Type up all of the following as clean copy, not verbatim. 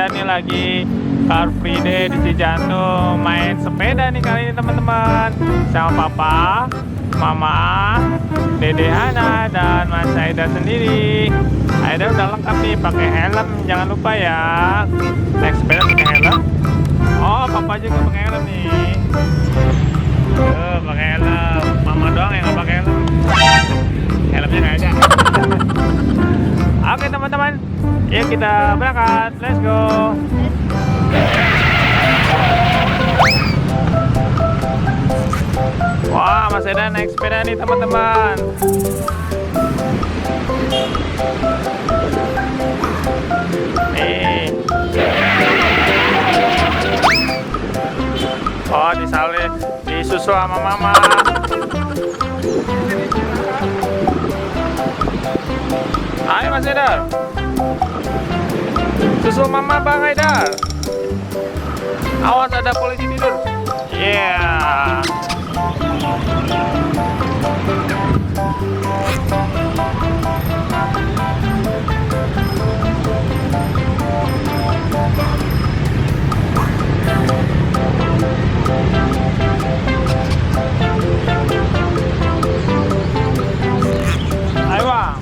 Aida nih lagi Car Free Day di Cijantung. Main sepeda nih kali ini teman-teman. Sama papa, mama, dede Hana, dan mas Aida sendiri. Aida udah lengkap nih pakai helm, jangan lupa ya. Naik sepeda pakai helm. Oh, papa juga pakai helm nih. Tuh, pakai helm. Mama doang yang nggak pakai helm. Helmnya nggak ada. Oke teman-teman, yuk kita berangkat. Let's go. Wah, Mas Eda naik sepeda nih teman-teman. Nih. Oh, disalin, disusul sama mama. Ayo Mas Haidar, susul mama Bang Haidar. Awas ada polisi tidur. Yeah. Ayo Bang.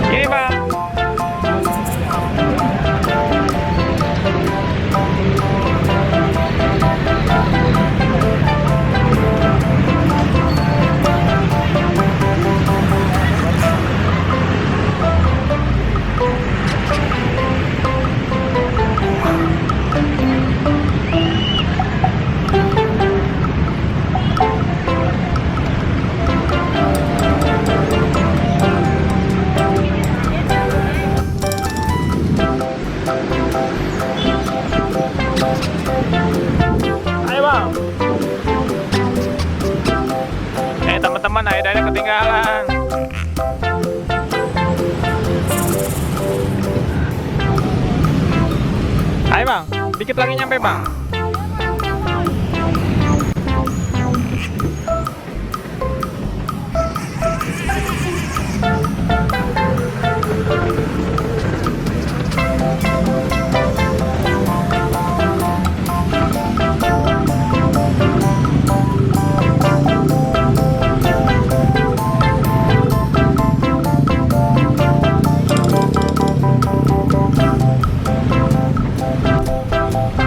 Ini Bang. Teman-teman, Aidanya ketinggalan. Ayo Bang, dikit lagi nyampe Bang.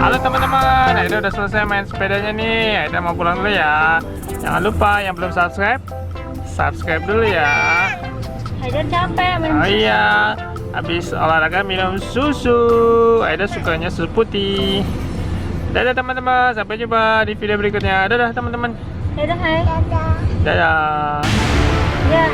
Halo teman-teman, Aida udah selesai main sepedanya nih. Aida mau pulang dulu ya. Jangan lupa yang belum subscribe dulu ya. Aida capek main. Oh iya, habis olahraga minum susu. Aida sukanya susu putih. Dadah teman-teman, sampai jumpa di video berikutnya. Dadah teman-teman. Dadah, hai. Dadah. Ya.